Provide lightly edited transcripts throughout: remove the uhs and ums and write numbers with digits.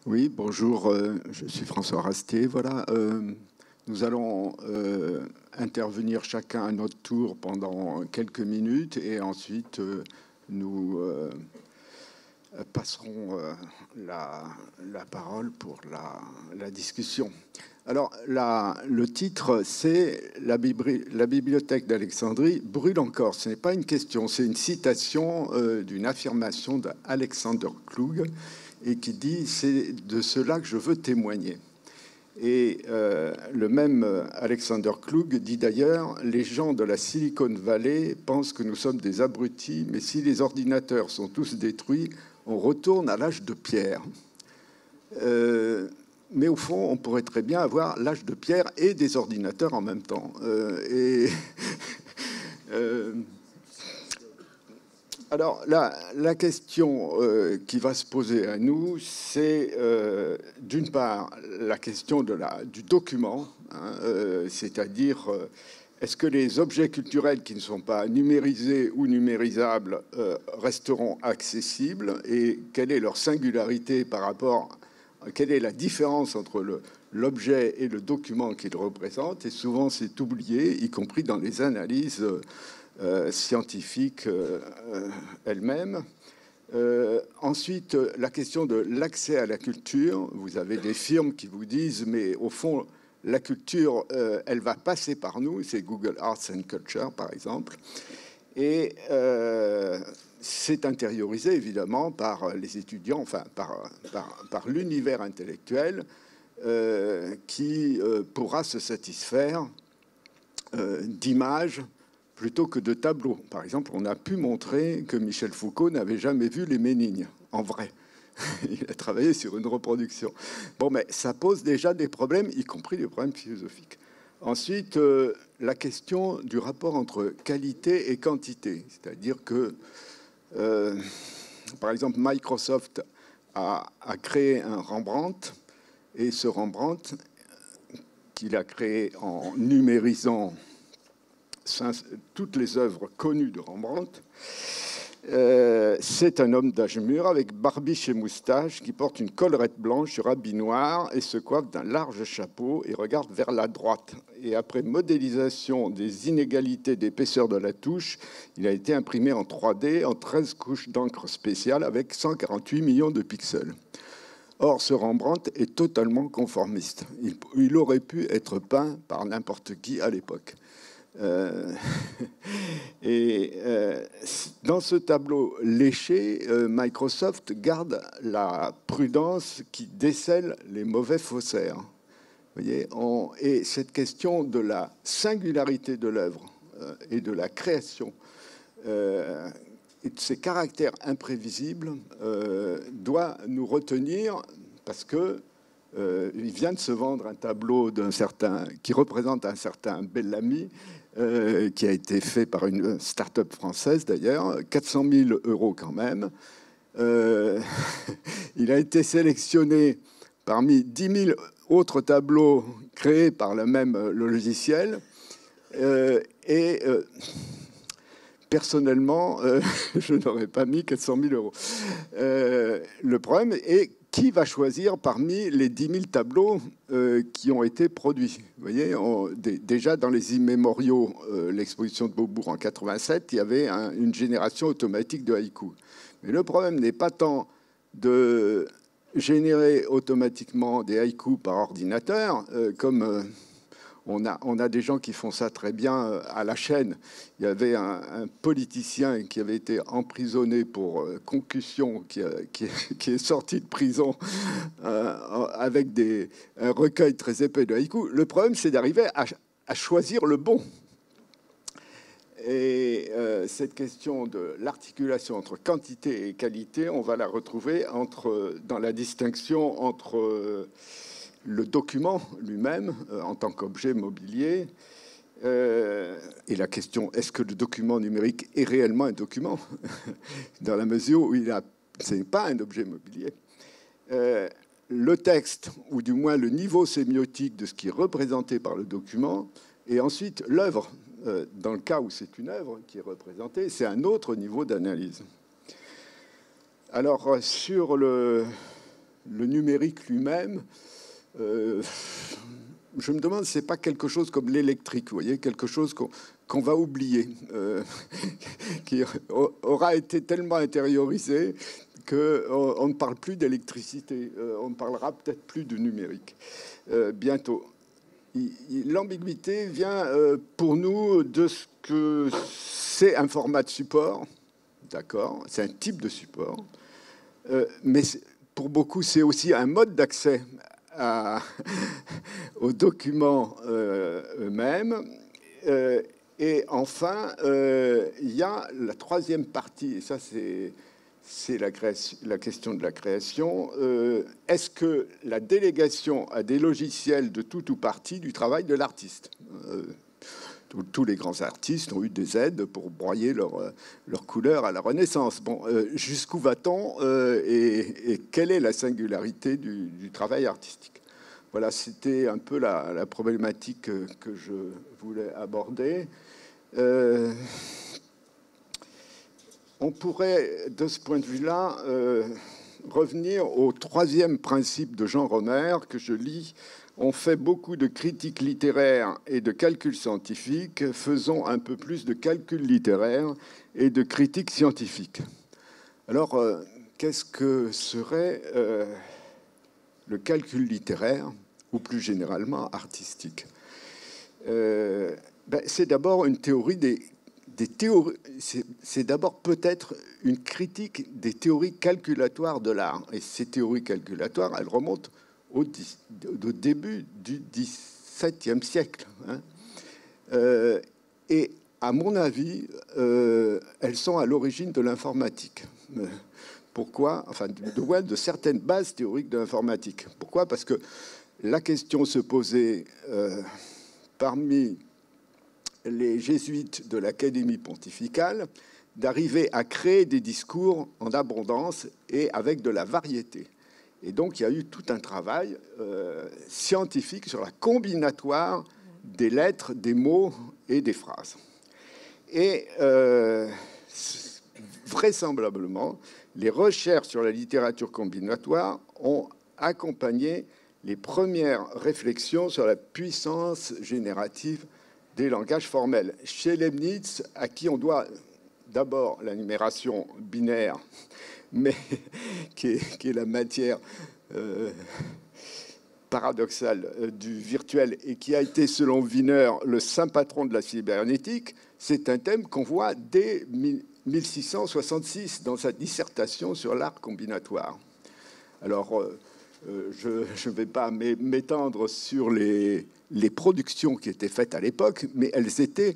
Oui, bonjour, je suis François Rasté. Voilà, nous allons intervenir chacun à notre tour pendant quelques minutes et ensuite nous passerons la parole pour la discussion. Alors, le titre, c'est la bibliothèque d'Alexandrie brûle encore. Ce n'est pas une question, c'est une citation d'une affirmation d'Alexander Klug et qui dit « c'est de cela que je veux témoigner ». Et le même Alexander Klug dit d'ailleurs « Les gens de la Silicon Valley pensent que nous sommes des abrutis, mais si les ordinateurs sont tous détruits, on retourne à l'âge de pierre. » Mais au fond, on pourrait très bien avoir l'âge de pierre et des ordinateurs en même temps. Alors, la question qui va se poser à nous, c'est d'une part la question du document, hein, c'est-à-dire est-ce que les objets culturels qui ne sont pas numérisés ou numérisables resteront accessibles et quelle est leur singularité par rapport à quelle est la différence entre l'objet et le document qu'il représente. Et souvent, c'est oublié, y compris dans les analyses scientifiques elles-mêmes. Ensuite, la question de l'accès à la culture. Vous avez des firmes qui vous disent, mais au fond, la culture, elle va passer par nous. C'est Google Arts and Culture, par exemple. Et c'est intériorisé, évidemment, par les étudiants, enfin, par l'univers intellectuel qui pourra se satisfaire d'images plutôt que de tableaux. Par exemple, on a pu montrer que Michel Foucault n'avait jamais vu les Ménignes, en vrai. Il a travaillé sur une reproduction. Bon, mais ça pose déjà des problèmes, y compris des problèmes philosophiques. Ensuite, la question du rapport entre qualité et quantité. C'est-à-dire que, par exemple, Microsoft a créé un Rembrandt, et ce Rembrandt, qu'il a créé en numérisant toutes les œuvres connues de Rembrandt, c'est un homme d'âge mûr avec barbiche et moustache qui porte une collerette blanche sur habit noir et se coiffe d'un large chapeau et regarde vers la droite. Et après modélisation des inégalités d'épaisseur de la touche, il a été imprimé en 3D en 13 couches d'encre spéciale avec 148 millions de pixels. Or, ce Rembrandt est totalement conformiste. Il aurait pu être peint par n'importe qui à l'époque. Dans ce tableau léché, Microsoft garde la prudence qui décèle les mauvais faussaires. Vous voyez, et cette question de la singularité de l'œuvre et de la création et de ses caractères imprévisibles doit nous retenir parce que il vient de se vendre un tableau qui représente un certain Bellamy, qui a été fait par une start-up française d'ailleurs, 400 000 € quand même. Il a été sélectionné parmi 10 000 autres tableaux créés par le même logiciel. Personnellement, je n'aurais pas mis 400 000 €. Le problème est qui va choisir parmi les 10 000 tableaux qui ont été produits. Vous voyez, déjà dans les immémoriaux, l'exposition de Beaubourg en 87, il y avait une génération automatique de haïkus. Mais le problème n'est pas tant de générer automatiquement des haïkus par ordinateur, comme on a des gens qui font ça très bien à la chaîne. Il y avait un politicien qui avait été emprisonné pour concussion, qui est sorti de prison avec un recueil très épais de haïkus. Le problème, c'est d'arriver à choisir le bon. Et cette question de l'articulation entre quantité et qualité, on va la retrouver dans la distinction entre le document lui-même en tant qu'objet mobilier et la question est-ce que le document numérique est réellement un document dans la mesure où ce n'est pas un objet mobilier. Le texte, ou du moins le niveau sémiotique de ce qui est représenté par le document, et ensuite l'œuvre. Dans le cas où c'est une œuvre qui est représentée, c'est un autre niveau d'analyse. Alors, sur le numérique lui-même, je me demande si c'est pas quelque chose comme l'électrique, vous voyez, quelque chose qu'on va oublier, qui aura été tellement intériorisé qu'on ne parle plus d'électricité, on ne parlera peut-être plus de numérique bientôt. L'ambiguïté vient pour nous de ce que c'est un format de support, d'accord, c'est un type de support, mais pour beaucoup c'est aussi un mode d'accès aux documents eux-mêmes. Et enfin, il y a la troisième partie, et ça c'est la question de la création. Est-ce que la délégation à des logiciels de tout ou partie du travail de l'artiste, tous les grands artistes ont eu des aides pour broyer leur couleur à la Renaissance. Bon, jusqu'où va-t-on et quelle est la singularité du travail artistique? Voilà, c'était un peu la problématique que je voulais aborder. On pourrait, de ce point de vue-là, revenir au troisième principe de Jean Romer, que je lis. On fait beaucoup de critiques littéraires et de calculs scientifiques, faisons un peu plus de calculs littéraires et de critiques scientifiques. Alors, qu'est-ce que serait le calcul littéraire, ou plus généralement artistique? C'est d'abord une théorie des théories. C'est d'abord peut-être une critique des théories calculatoires de l'art. Et ces théories calculatoires, elles remontent au début du XVIIe siècle. Hein. Et à mon avis, elles sont à l'origine de l'informatique. Pourquoi? Enfin, de certaines bases théoriques de l'informatique. Pourquoi? Parce que la question se posait parmi les jésuites de l'Académie pontificale d'arriver à créer des discours en abondance et avec de la variété. Et donc, il y a eu tout un travail scientifique sur la combinatoire des lettres, des mots et des phrases. Et vraisemblablement, les recherches sur la littérature combinatoire ont accompagné les premières réflexions sur la puissance générative des langages formels. Chez Leibniz, à qui on doit d'abord la numération binaire, mais qui est la matière paradoxale du virtuel et qui a été, selon Wiener, le saint patron de la cybernétique, c'est un thème qu'on voit dès 1666 dans sa dissertation sur l'art combinatoire. Alors, je ne vais pas m'étendre sur les productions qui étaient faites à l'époque, mais elles étaient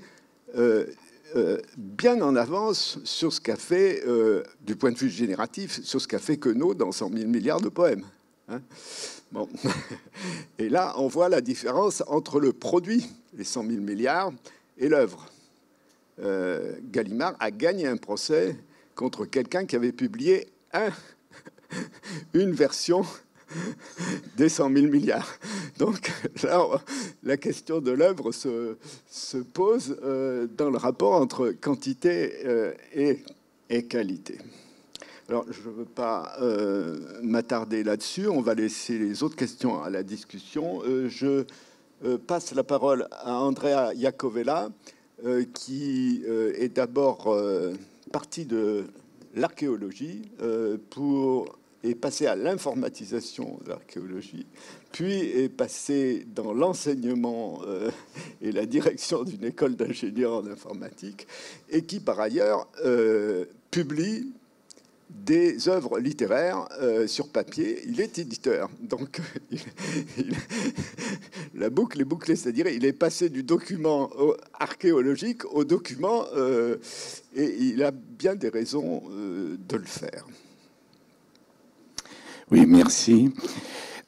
bien en avance sur ce qu'a fait, du point de vue génératif, sur ce qu'a fait Queneau dans 100 000 milliards de poèmes. Hein, bon. Et là, on voit la différence entre le produit, les 100 000 milliards, et l'œuvre. Gallimard a gagné un procès contre quelqu'un qui avait publié une version des 100 000 milliards. Donc là, la question de l'œuvre se pose dans le rapport entre quantité et qualité. Alors, je ne veux pas m'attarder là-dessus. On va laisser les autres questions à la discussion. Je passe la parole à Andrea Iacovella, qui est d'abord partie de l'archéologie est passé à l'informatisation de l'archéologie, puis est passé dans l'enseignement et la direction d'une école d'ingénieurs en informatique, et qui, par ailleurs, publie des œuvres littéraires sur papier. Il est éditeur. Donc, la boucle est bouclée, c'est-à-dire il est passé du document archéologique au document, et il a bien des raisons de le faire. Oui, merci.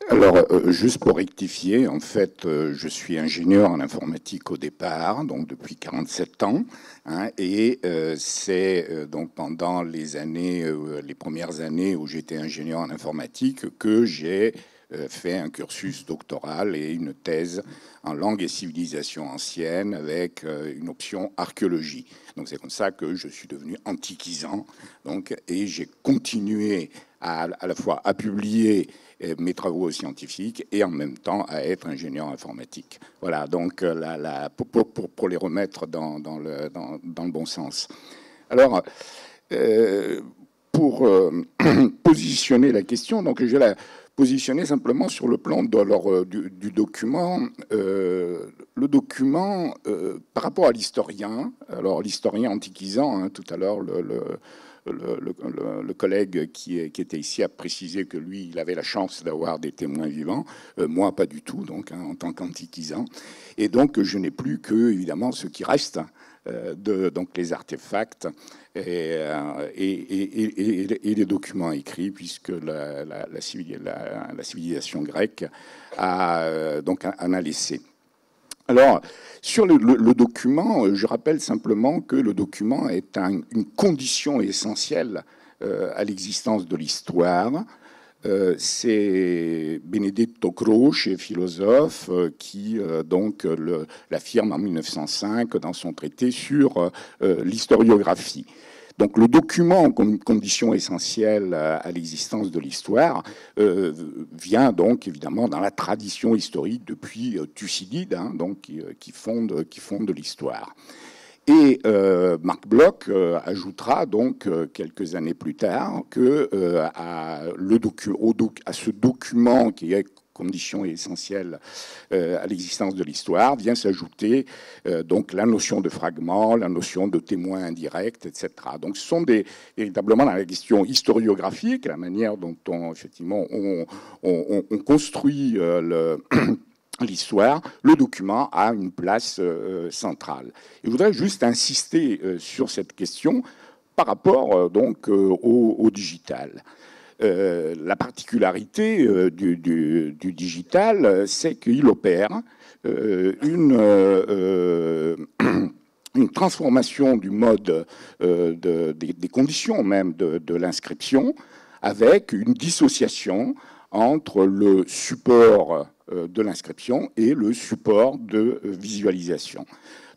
Alors, juste pour rectifier, en fait, je suis ingénieur en informatique au départ, donc depuis 47 ans, hein, et c'est donc pendant les premières années où j'étais ingénieur en informatique que j'ai fait un cursus doctoral et une thèse en langue et civilisation ancienne avec une option archéologie. Donc c'est comme ça que je suis devenu antiquisant, donc, et j'ai continué à la fois à publier mes travaux scientifiques et en même temps à être ingénieur informatique. Voilà, donc pour les remettre dans le bon sens. Alors, pour positionner la question, donc je vais la positionner simplement sur le plan du document. Le document, par rapport à l'historien, alors l'historien antiquisant, hein, tout à l'heure, le collègue qui était ici a précisé que lui, il avait la chance d'avoir des témoins vivants. Moi, pas du tout, donc, hein, en tant qu'antiquisant. Et donc, je n'ai plus que, évidemment, ce qui reste, donc les artefacts et les documents écrits, puisque la civilisation grecque en a laissé. Alors, sur le document, je rappelle simplement que le document est une condition essentielle à l'existence de l'histoire. C'est Benedetto Croce, philosophe, qui donc l'affirme en 1905 dans son traité sur l'historiographie. Donc le document comme condition essentielle à l'existence de l'histoire vient donc évidemment dans la tradition historique depuis Thucydide, hein, donc qui fonde l'histoire. Et Marc Bloch ajoutera donc quelques années plus tard que à ce document qui est condition essentielle à l'existence de l'histoire, vient s'ajouter donc la notion de fragment, la notion de témoin indirect, etc. Donc ce sont véritablement dans la question historiographique, la manière dont effectivement on construit l'histoire, le document a une place centrale. Et je voudrais juste insister sur cette question par rapport donc au digital. La particularité du digital, c'est qu'il opère une transformation du mode des conditions même de l'inscription, avec une dissociation entre le support de l'inscription et le support de visualisation.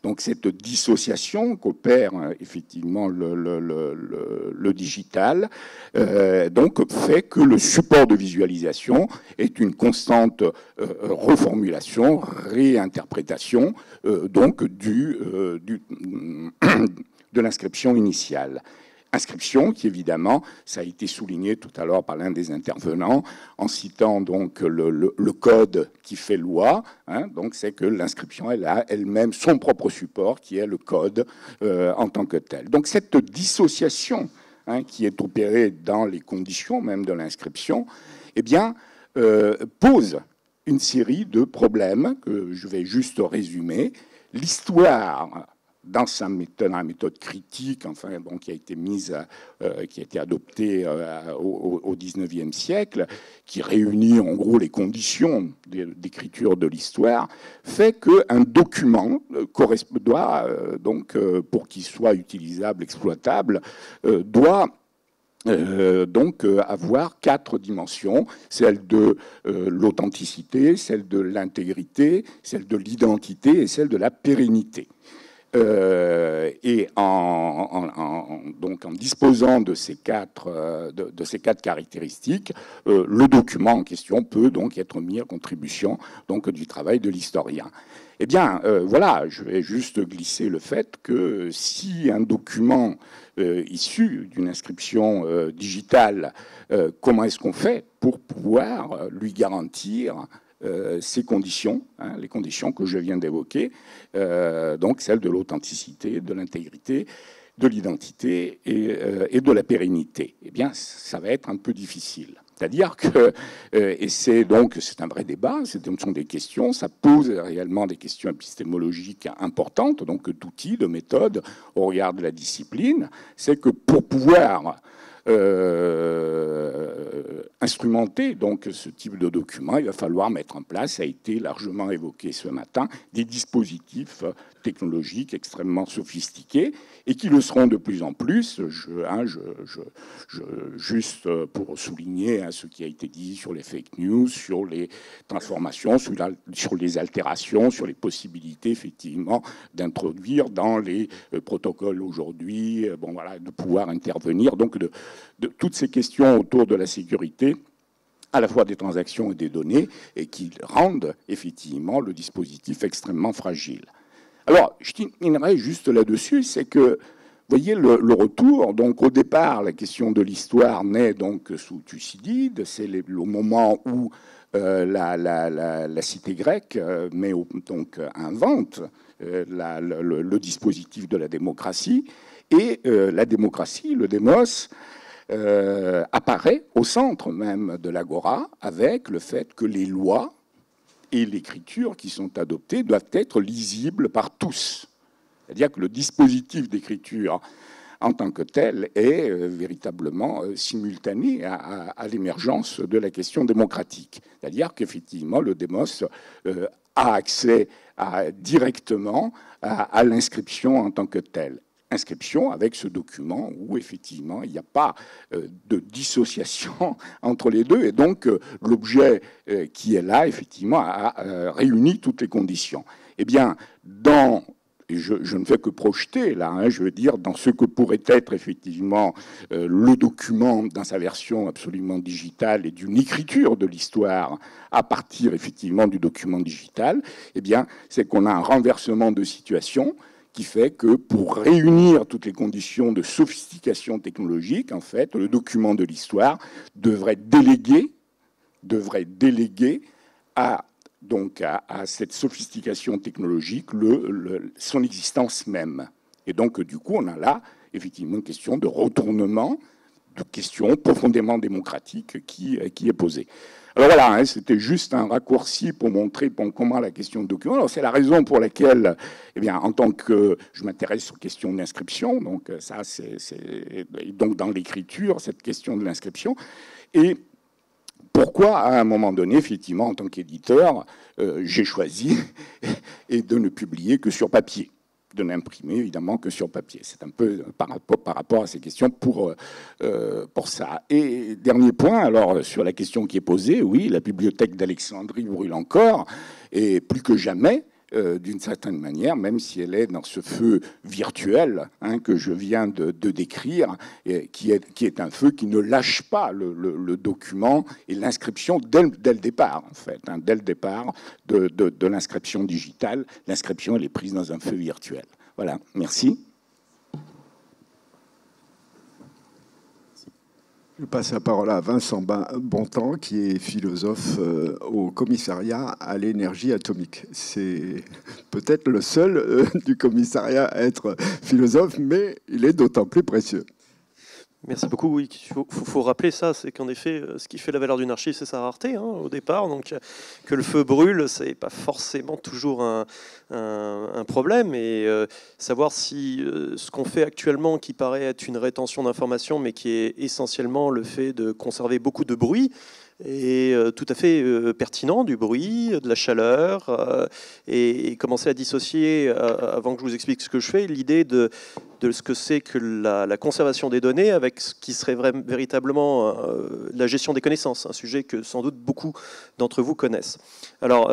Donc cette dissociation qu'opère effectivement le digital donc fait que le support de visualisation est une constante reformulation, réinterprétation donc de l'inscription initiale. Inscription qui, évidemment, ça a été souligné tout à l'heure par l'un des intervenants, en citant donc le code qui fait loi. Hein, donc, c'est que l'inscription, elle a elle-même son propre support, qui est le code en tant que tel. Donc, cette dissociation hein, qui est opérée dans les conditions même de l'inscription, eh bien, pose une série de problèmes que je vais juste résumer. L'histoire dans la méthode critique, enfin, bon, qui a été qui a été adoptée au XIXe siècle, qui réunit en gros les conditions d'écriture de l'histoire, fait qu'un document doit, donc, pour qu'il soit utilisable, exploitable, doit donc avoir 4 dimensions, celle de l'authenticité, celle de l'intégrité, celle de l'identité et celle de la pérennité. Et donc en disposant de ces quatre caractéristiques, le document en question peut donc être mis à contribution donc du travail de l'historien. Eh bien, voilà, je vais juste glisser le fait que si un document issu d'une inscription digitale, comment est-ce qu'on fait pour pouvoir lui garantir ces conditions, hein, les conditions que je viens d'évoquer, donc celles de l'authenticité, de l'intégrité, de l'identité et de la pérennité. Eh bien, ça va être un peu difficile. C'est-à-dire que, et c'est un vrai débat, ce sont des questions, ça pose réellement des questions épistémologiques importantes, donc d'outils, de méthodes au regard de la discipline, c'est que pour pouvoir instrumenter donc ce type de document, il va falloir mettre en place, ça a été largement évoqué ce matin, des dispositifs technologiques extrêmement sophistiqués et qui le seront de plus en plus. Juste pour souligner ce qui a été dit sur les fake news, sur les transformations, sur les altérations, sur les possibilités effectivement d'introduire dans les protocoles aujourd'hui, bon voilà, de pouvoir intervenir, donc toutes ces questions autour de la sécurité, à la fois des transactions et des données, et qui rendent effectivement le dispositif extrêmement fragile. Alors, je terminerai juste là-dessus, c'est que, vous voyez, le retour, donc au départ, la question de l'histoire naît donc sous Thucydide, c'est le moment où la cité grecque invente le dispositif de la démocratie, et la démocratie, le démos, apparaît au centre même de l'agora, avec le fait que les lois et l'écriture qui sont adoptées doivent être lisibles par tous. C'est-à-dire que le dispositif d'écriture en tant que tel est véritablement simultané à l'émergence de la question démocratique. C'est-à-dire qu'effectivement, le démos a accès directement à l'inscription en tant que telle. Inscription avec ce document où effectivement il n'y a pas de dissociation entre les deux, et donc l'objet qui est là effectivement a réuni toutes les conditions. Eh bien, et je ne fais que projeter là, je veux dire, dans ce que pourrait être effectivement le document dans sa version absolument digitale et d'une écriture de l'histoire à partir effectivement du document digital, eh bien, c'est qu'on a un renversement de situation qui fait que pour réunir toutes les conditions de sophistication technologique, en fait, le document de l'histoire devrait déléguer à cette sophistication technologique son existence même. Et donc, du coup, on a là, effectivement, une question de retournement, de question profondément démocratique qui est posée. Alors voilà, c'était juste un raccourci pour montrer comment la question de document. Alors c'est la raison pour laquelle, eh bien, en tant que je m'intéresse aux questions d'inscription, donc ça, donc dans l'écriture, cette question de l'inscription, et pourquoi, à un moment donné, effectivement, en tant qu'éditeur, j'ai choisi de ne publier que sur papier, de n'imprimer évidemment que sur papier. C'est un peu par rapport à ces questions pour ça. Et dernier point, alors sur la question qui est posée, oui, la bibliothèque d'Alexandrie brûle encore, et plus que jamais, d'une certaine manière, même si elle est dans ce feu virtuel que je viens de décrire, qui est un feu qui ne lâche pas le document et l'inscription dès le départ, en fait. Dès le départ de l'inscription digitale, l'inscription, elle est prise dans un feu virtuel. Voilà, merci. Je passe la parole à Vincent Bontemps, qui est philosophe au commissariat à l'énergie atomique. C'est peut-être le seul du commissariat à être philosophe, mais il est d'autant plus précieux. Merci beaucoup. Oui, il faut rappeler ça, c'est qu'en effet, ce qui fait la valeur d'une archive, c'est sa rareté au départ. Donc, que le feu brûle, c'est pas forcément toujours un problème. Et savoir si ce qu'on fait actuellement, qui paraît être une rétention d'informations, mais qui est essentiellement le fait de conserver beaucoup de bruit, est tout à fait pertinent, du bruit, de la chaleur, et commencer à dissocier, avant que je vous explique ce que je fais, l'idée de ce que c'est que la conservation des données avec ce qui serait véritablement la gestion des connaissances, un sujet que sans doute beaucoup d'entre vous connaissent. Alors,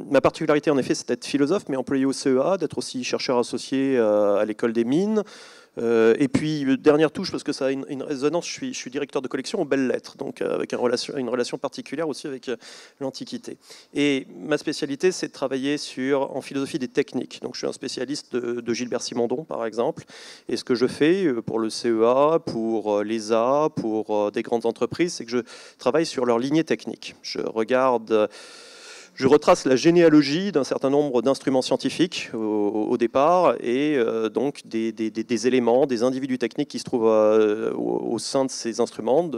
ma particularité, en effet, c'est d'être philosophe, mais employé au CEA, d'être aussi chercheur associé à l'école des mines. Et puis, dernière touche, parce que ça a une résonance, je suis directeur de collection aux belles lettres, donc avec une relation particulière aussi avec l'Antiquité. Et ma spécialité, c'est de travailler en philosophie des techniques. Donc, je suis un spécialiste de Gilbert Simondon, par exemple. Et ce que je fais pour le CEA, pour l'ESA, pour des grandes entreprises, c'est que je travaille sur leur lignée technique. Je retrace la généalogie d'un certain nombre d'instruments scientifiques au départ, et donc des éléments, des individus techniques qui se trouvent au sein de ces instruments.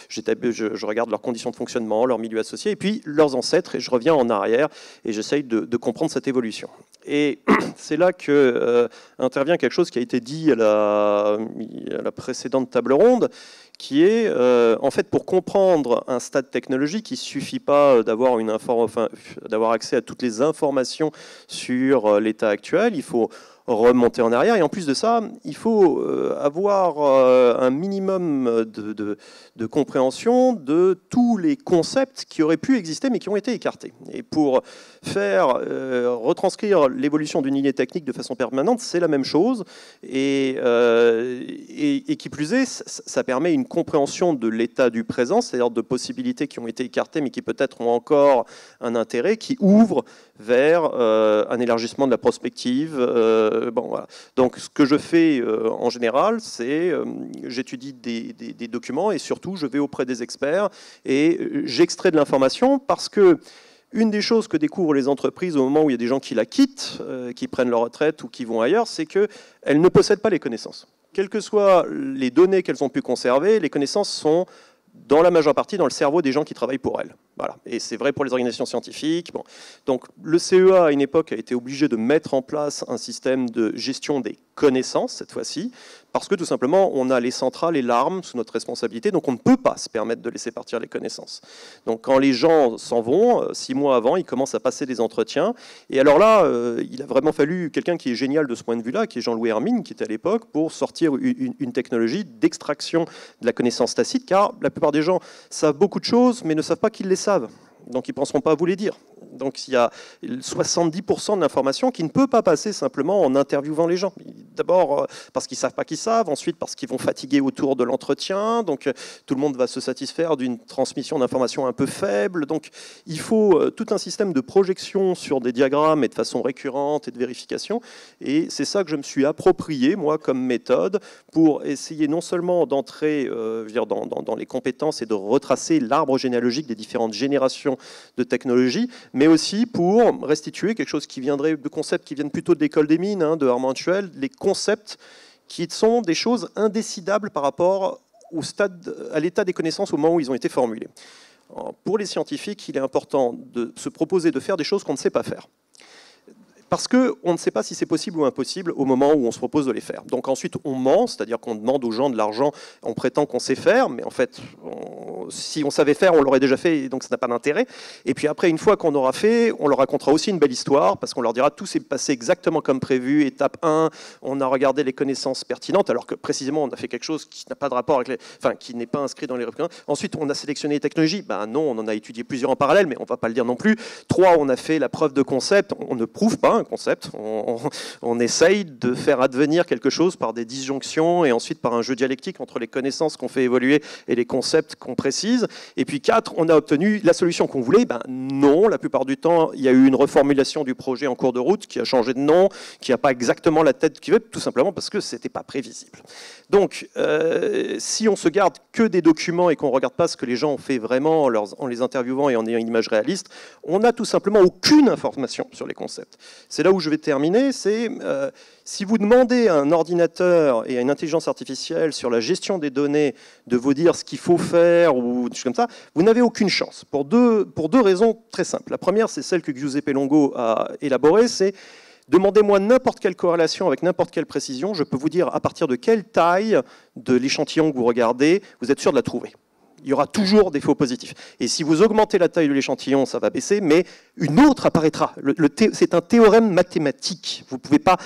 Je regarde leurs conditions de fonctionnement, leur milieu associé, et puis leurs ancêtres, et je reviens en arrière et j'essaye de comprendre cette évolution. Et c'est là que intervient quelque chose qui a été dit à la précédente table ronde, qui est, en fait, pour comprendre un stade technologique, il ne suffit pas d'avoir accès à toutes les informations sur l'état actuel. Il faut remonter en arrière. Et en plus de ça, il faut avoir un minimum de compréhension de tous les concepts qui auraient pu exister mais qui ont été écartés. Et pour faire retranscrire l'évolution d'une lignée technique de façon permanente, c'est la même chose. Et qui plus est, ça permet une compréhension de l'état du présent, c'est-à-dire de possibilités qui ont été écartées mais qui peut-être ont encore un intérêt, qui ouvrent vers un élargissement de la prospective. Bon, voilà. Donc ce que je fais en général, c'est j'étudie des documents et surtout je vais auprès des experts et j'extrais de l'information parce que une des choses que découvrent les entreprises au moment où il y a des gens qui la quittent, qui prennent leur retraite ou qui vont ailleurs, c'est qu'elles ne possèdent pas les connaissances. Quelles que soient les données qu'elles ont pu conserver, les connaissances sont dans la majeure partie dans le cerveau des gens qui travaillent pour elles. Voilà. Et c'est vrai pour les organisations scientifiques. Bon. Donc le CEA, à une époque, a été obligé de mettre en place un système de gestion des connaissances, cette fois-ci, parce que tout simplement, on a les centrales et l'arme sous notre responsabilité, donc on ne peut pas se permettre de laisser partir les connaissances. Donc quand les gens s'en vont, 6 mois avant, ils commencent à passer des entretiens. Et alors là, il a vraiment fallu quelqu'un qui est génial de ce point de vue-là, qui est Jean-Louis Hermine, qui était à l'époque, pour sortir une technologie d'extraction de la connaissance tacite, car la plupart des gens savent beaucoup de choses, mais ne savent pas qu'ils les savent. Donc ils ne penseront pas à vous les dire. Donc il y a 70% de l'information qui ne peut pas passer simplement en interviewant les gens. D'abord parce qu'ils ne savent pas qu'ils savent, ensuite parce qu'ils vont fatiguer autour de l'entretien, donc tout le monde va se satisfaire d'une transmission d'informations un peu faible. Donc il faut tout un système de projection sur des diagrammes et de façon récurrente et de vérification. Et c'est ça que je me suis approprié, moi, comme méthode, pour essayer non seulement d'entrer dans les compétences et de retracer l'arbre généalogique des différentes générations de technologies, mais aussi pour restituer quelque chose qui viendrait de concepts qui viennent plutôt de l'école des mines, de Armand Chuel, les concepts qui sont des choses indécidables par rapport au stade, à l'état des connaissances au moment où ils ont été formulés. Pour les scientifiques, il est important de se proposer de faire des choses qu'on ne sait pas faire. Parce qu'on ne sait pas si c'est possible ou impossible au moment où on se propose de les faire. Donc ensuite, on ment, c'est-à-dire qu'on demande aux gens de l'argent, on prétend qu'on sait faire, mais en fait, si on savait faire, on l'aurait déjà fait, et donc ça n'a pas d'intérêt. Et puis après, une fois qu'on aura fait, on leur racontera aussi une belle histoire, parce qu'on leur dira tout s'est passé exactement comme prévu. Étape 1, on a regardé les connaissances pertinentes, alors que précisément, on a fait quelque chose qui n'a pas de rapport avec les... Enfin, qui n'est pas inscrit dans les... Ensuite, on a sélectionné les technologies. Ben non, on en a étudié plusieurs en parallèle, mais on ne va pas le dire non plus. 3, on a fait la preuve de concept. On ne prouve pas un concept. On essaye de faire advenir quelque chose par des disjonctions et ensuite par un jeu dialectique entre les connaissances qu'on fait évoluer et les concepts qu'on précise. Et puis 4, on a obtenu la solution qu'on voulait. Ben non, la plupart du temps, il y a eu une reformulation du projet en cours de route qui a changé de nom, qui n'a pas exactement la tête qu'il veut, tout simplement parce que ce n'était pas prévisible. Donc, si on se garde que des documents et qu'on ne regarde pas ce que les gens ont fait vraiment en les interviewant et en ayant une image réaliste, on n'a tout simplement aucune information sur les concepts. C'est là où je vais terminer, c'est si vous demandez à un ordinateur et à une intelligence artificielle sur la gestion des données de vous dire ce qu'il faut faire ou des choses comme ça, vous n'avez aucune chance, pour deux raisons très simples. La première, c'est celle que Giuseppe Longo a élaborée, c'est demandez-moi n'importe quelle corrélation avec n'importe quelle précision, je peux vous dire à partir de quelle taille de l'échantillon que vous regardez, vous êtes sûr de la trouver. Il y aura toujours des faux positifs. Et si vous augmentez la taille de l'échantillon, ça va baisser, mais une autre apparaîtra. C'est un théorème mathématique. Vous ne pouvez pas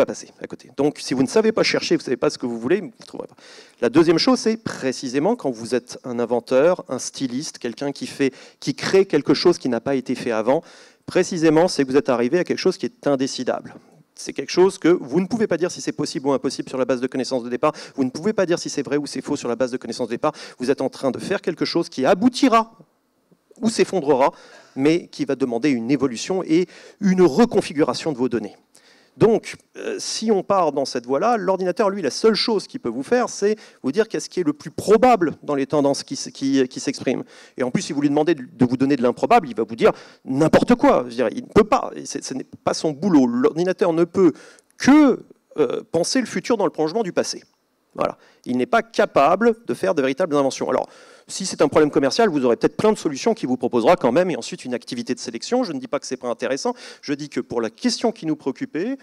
passer à côté. Donc, si vous ne savez pas chercher, vous ne savez pas ce que vous voulez, vous ne trouverez pas. La deuxième chose, c'est précisément quand vous êtes un inventeur, un styliste, quelqu'un qui crée quelque chose qui n'a pas été fait avant, précisément, c'est que vous êtes arrivé à quelque chose qui est indécidable. C'est quelque chose que vous ne pouvez pas dire si c'est possible ou impossible sur la base de connaissances de départ. Vous ne pouvez pas dire si c'est vrai ou c'est faux sur la base de connaissances de départ. Vous êtes en train de faire quelque chose qui aboutira ou s'effondrera, mais qui va demander une évolution et une reconfiguration de vos données. Donc, si on part dans cette voie-là, l'ordinateur, lui, la seule chose qu'il peut vous faire, c'est vous dire qu'est-ce qui est le plus probable dans les tendances qui s'expriment. Et en plus, si vous lui demandez de vous donner de l'improbable, il va vous dire n'importe quoi. Je veux dire, il ne peut pas. Ce n'est pas son boulot. L'ordinateur ne peut que penser le futur dans le prolongement du passé. Voilà. Il n'est pas capable de faire de véritables inventions. Alors, si c'est un problème commercial, vous aurez peut-être plein de solutions qu'il vous proposera quand même, et ensuite une activité de sélection. Je ne dis pas que ce n'est pas intéressant, je dis que pour la question qui nous préoccupait,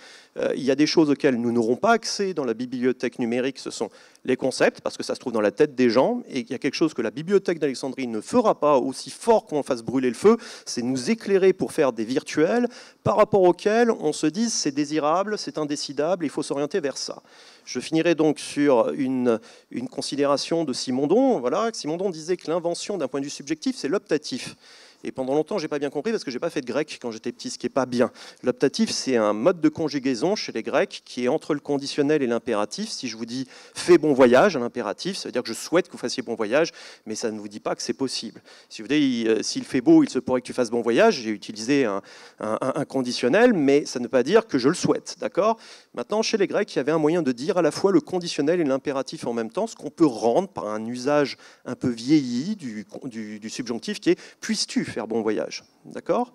il y a des choses auxquelles nous n'aurons pas accès dans la bibliothèque numérique, ce sont les concepts, parce que ça se trouve dans la tête des gens, et qu'il y a quelque chose que la bibliothèque d'Alexandrie ne fera pas aussi fort qu'on fasse brûler le feu, c'est nous éclairer pour faire des virtuels par rapport auxquels on se dise c'est désirable, c'est indécidable, il faut s'orienter vers ça. Je finirai donc sur une considération de Simondon. Voilà, Simondon disait que l'invention d'un point de vue subjectif, c'est l'optatif. Et pendant longtemps, j'ai pas bien compris parce que j'ai pas fait de grec quand j'étais petit, ce qui est pas bien. L'optatif, c'est un mode de conjugaison chez les Grecs qui est entre le conditionnel et l'impératif. Si je vous dis « fais bon voyage », l'impératif, ça veut dire que je souhaite que vous fassiez bon voyage, mais ça ne vous dit pas que c'est possible. Si vous dites « s'il fait beau, il se pourrait que tu fasses bon voyage », j'ai utilisé un conditionnel, mais ça ne veut pas dire que je le souhaite, d'accord ? Maintenant, chez les Grecs, il y avait un moyen de dire à la fois le conditionnel et l'impératif en même temps, ce qu'on peut rendre par un usage un peu vieilli du subjonctif qui est « puisses-tu faire bon voyage ». D'accord ?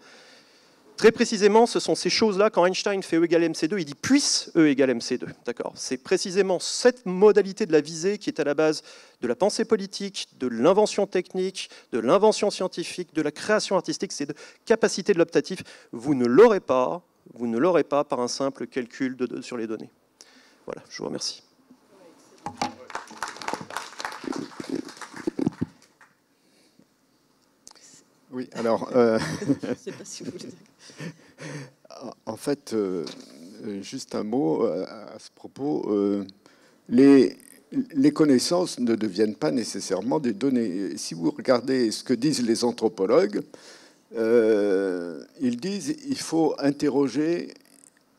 Très précisément, ce sont ces choses-là, quand Einstein fait E égale MC2, il dit « puisse E égale MC2 ». D'accord ? C'est précisément cette modalité de la visée qui est à la base de la pensée politique, de l'invention technique, de l'invention scientifique, de la création artistique, c'est de capacité de l'optatif. Vous ne l'aurez pas par un simple calcul sur les données. Voilà, je vous remercie. Oui, alors, je ne sais pas si vous voulez. En fait, juste un mot à ce propos. Les connaissances ne deviennent pas nécessairement des données. Si vous regardez ce que disent les anthropologues, ils disent il faut interroger.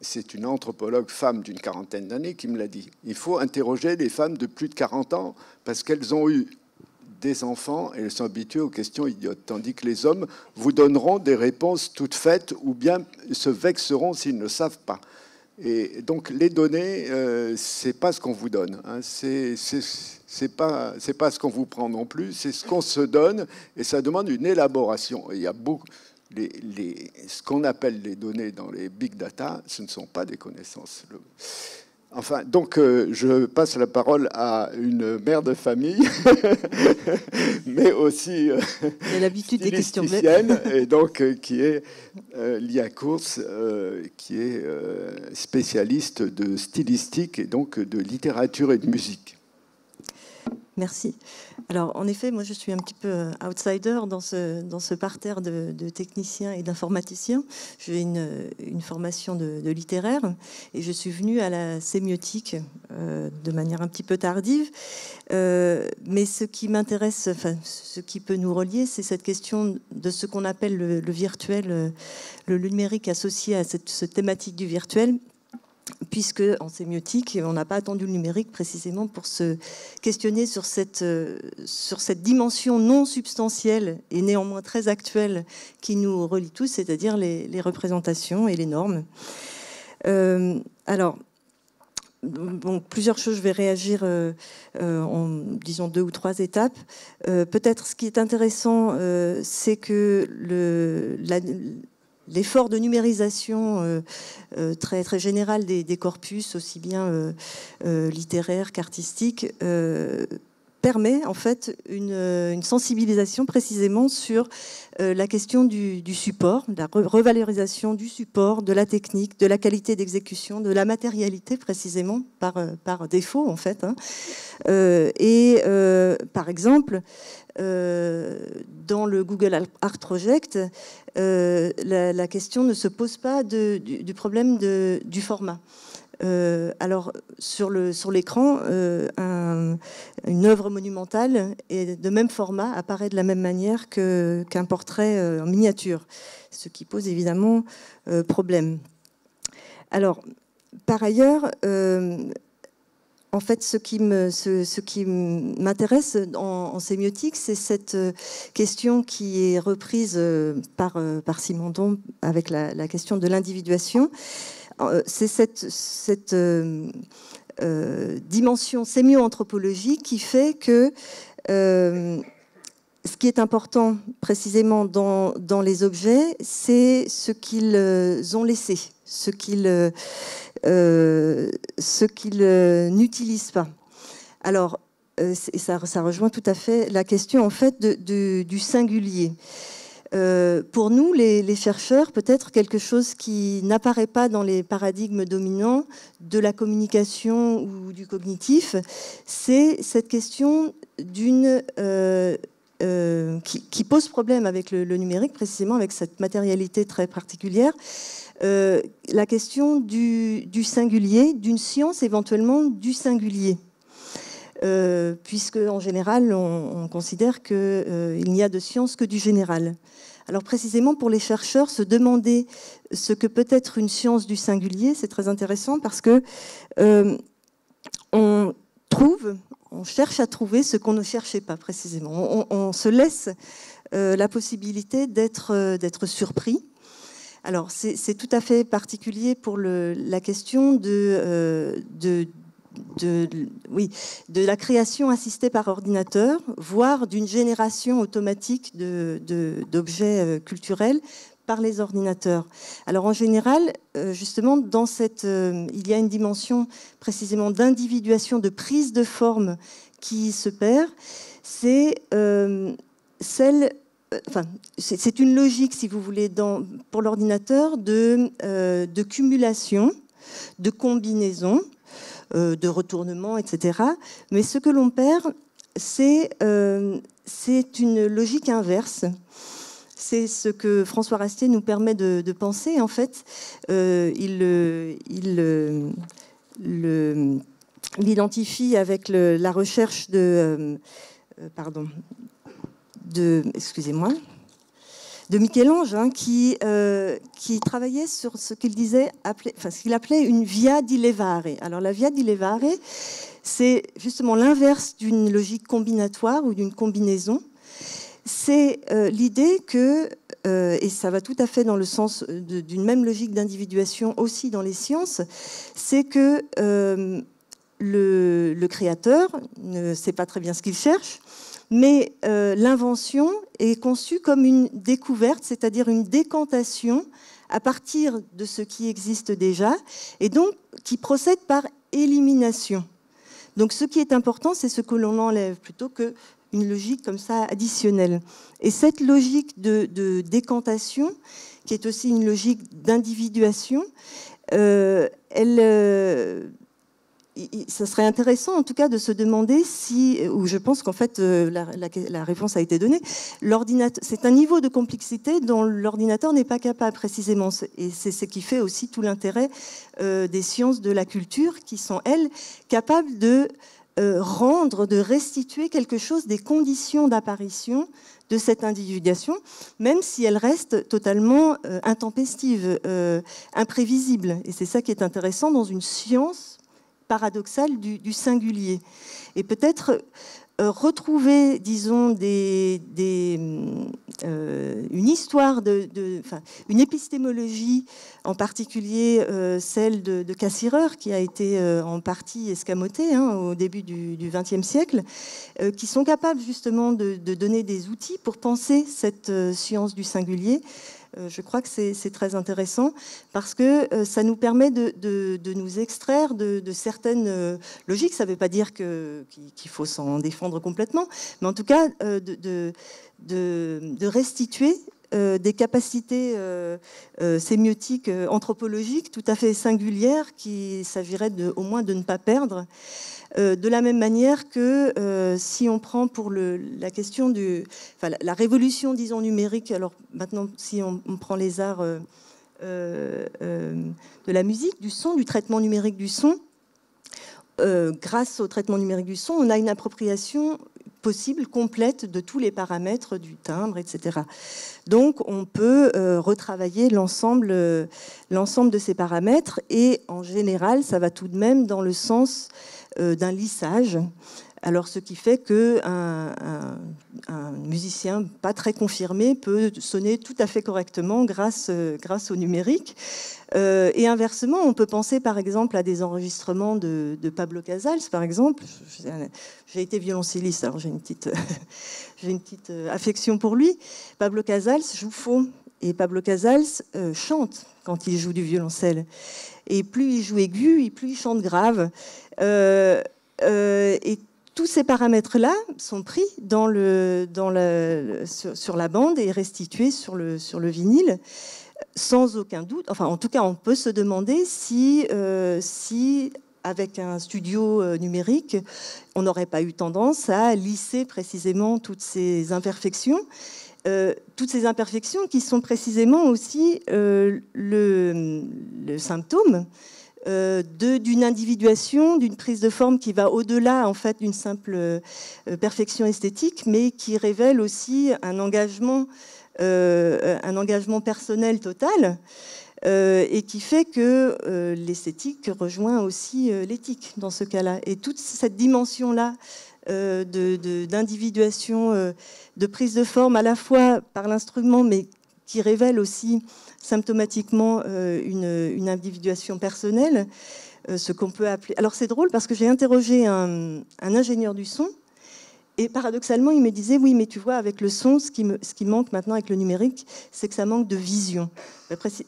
C'est une anthropologue femme d'une quarantaine d'années qui me l'a dit. Il faut interroger les femmes de plus de 40 ans parce qu'elles ont eu des enfants et elles sont habituées aux questions idiotes. Tandis que les hommes vous donneront des réponses toutes faites ou bien se vexeront s'ils ne savent pas. Et donc les données, c'est pas ce qu'on vous donne. Hein. C'est pas ce qu'on vous prend non plus. C'est ce qu'on se donne et ça demande une élaboration. Et il y a beaucoup. Ce qu'on appelle les données dans les big data, ce ne sont pas des connaissances. Enfin, donc, je passe la parole à une mère de famille, mais aussi stylisticienne, et donc qui est Lia Kours, qui est spécialiste de stylistique et donc de littérature et de musique. Merci. Alors, en effet, moi, je suis un petit peu outsider dans ce parterre de techniciens et d'informaticiens. J'ai une formation de littéraire et je suis venue à la sémiotique de manière un petit peu tardive. Mais ce qui m'intéresse, enfin, ce qui peut nous relier, c'est cette question de ce qu'on appelle le virtuel, le numérique associé à cette thématique du virtuel. Puisque en sémiotique, on n'a pas attendu le numérique précisément pour se questionner sur cette dimension non substantielle et néanmoins très actuelle qui nous relie tous, c'est-à-dire les représentations et les normes. Alors, bon, plusieurs choses, je vais réagir en disons 2 ou 3 étapes. Peut-être ce qui est intéressant, c'est que l'effort de numérisation très, très général des corpus, aussi bien littéraires qu'artistiques, permet en fait une sensibilisation précisément sur la question du support, de la revalorisation du support, de la technique, de la qualité d'exécution, de la matérialité précisément par défaut en fait. Hein. Par exemple, dans le Google Art Project, la question ne se pose pas du problème du format. Alors, sur l'écran, une œuvre monumentale est de même format, apparaît de la même manière qu'un portrait en miniature, ce qui pose évidemment problème. Alors, par ailleurs, en fait, ce qui m'intéresse en sémiotique, c'est cette question qui est reprise par Simondon avec la question de l'individuation. C'est cette dimension sémio-anthropologique qui fait que ce qui est important précisément dans les objets, c'est ce qu'ils ont laissé, ce qu'ils n'utilisent pas. Alors, et ça rejoint tout à fait la question en fait du singulier. Pour nous, les chercheurs, peut-être quelque chose qui n'apparaît pas dans les paradigmes dominants de la communication ou du cognitif, c'est cette question qui pose problème avec le numérique, précisément avec cette matérialité très particulière, la question du singulier, d'une science éventuellement du singulier. Puisque en général, on considère qu'il n'y a de science que du général. Alors précisément pour les chercheurs, se demander ce que peut être une science du singulier, c'est très intéressant parce que on cherche à trouver ce qu'on ne cherchait pas précisément. On se laisse la possibilité d'être surpris. Alors c'est tout à fait particulier pour la question de la création assistée par ordinateur, voire d'une génération automatique d'objets culturels par les ordinateurs. Alors en général, justement, il y a une dimension précisément d'individuation, de prise de forme qui se perd. C'est une logique, si vous voulez, pour l'ordinateur de cumulation, de combinaison, de retournement, etc. Mais ce que l'on perd, c'est une logique inverse. C'est ce que François Rastier nous permet de penser. En fait, il l'identifie avec la recherche de Michel-Ange, hein, qui travaillait sur ce qu'il appelait une via di levare. Alors la via di levare, c'est justement l'inverse d'une logique combinatoire ou d'une combinaison. C'est l'idée que, et ça va tout à fait dans le sens d'une même logique d'individuation aussi dans les sciences, c'est que le créateur ne sait pas très bien ce qu'il cherche, mais l'invention est conçue comme une découverte, c'est-à-dire une décantation à partir de ce qui existe déjà, et donc qui procède par élimination. Donc ce qui est important, c'est ce que l'on enlève, plutôt qu'une logique comme ça additionnelle. Et cette logique de décantation, qui est aussi une logique d'individuation, ça serait intéressant en tout cas de se demander ou je pense qu'en fait la réponse a été donnée, c'est un niveau de complexité dont l'ordinateur n'est pas capable précisément, et c'est ce qui fait aussi tout l'intérêt des sciences de la culture, qui sont elles capables de de restituer quelque chose des conditions d'apparition de cette individuation, même si elle reste totalement intempestive, imprévisible. Et c'est ça qui est intéressant dans une science paradoxale du singulier. Et peut-être retrouver, disons, une histoire, une épistémologie, en particulier celle de Cassirer, qui a été en partie escamotée au début du XXe siècle, qui sont capables justement de donner des outils pour penser cette science du singulier. Je crois que c'est très intéressant parce que ça nous permet de nous extraire de certaines logiques. Ça ne veut pas dire qu'il faut s'en défendre complètement, mais en tout cas de restituer des capacités sémiotiques, anthropologiques tout à fait singulières qu'il s'agirait au moins de ne pas perdre. De la même manière que si on prend pour la question la révolution, disons, numérique, alors maintenant si on prend les arts de la musique, du son, du traitement numérique du son, grâce au traitement numérique du son, on a une appropriation possible, complète, de tous les paramètres du timbre, etc. Donc on peut retravailler l'ensemble de ces paramètres, et en général ça va tout de même dans le sens d'un lissage. Alors ce qui fait qu'un musicien pas très confirmé peut sonner tout à fait correctement grâce au numérique. Et inversement, on peut penser par exemple à des enregistrements de Pablo Casals, par exemple. J'ai été violoncelliste, alors j'ai une petite affection pour lui. Pablo Casals joue faux, et Pablo Casals chante quand il joue du violoncelle. Et plus il joue aigu, et plus il chante grave. Et tous ces paramètres-là sont pris sur la bande et restitués sur le vinyle, sans aucun doute. Enfin, en tout cas, on peut se demander si avec un studio numérique, on n'aurait pas eu tendance à lisser précisément toutes ces imperfections. Qui sont précisément aussi le symptôme d'une individuation, d'une prise de forme qui va au-delà en fait d'une simple perfection esthétique, mais qui révèle aussi un engagement personnel total, et qui fait que l'esthétique rejoint aussi l'éthique dans ce cas-là. Et toute cette dimension-là d'individuation, de prise de forme à la fois par l'instrument, mais qui révèle aussi symptomatiquement une individuation personnelle, ce qu'on peut appeler... Alors c'est drôle parce que j'ai interrogé un ingénieur du son, et paradoxalement il me disait, oui mais tu vois avec le son, ce qui manque maintenant avec le numérique, c'est que ça manque de vision.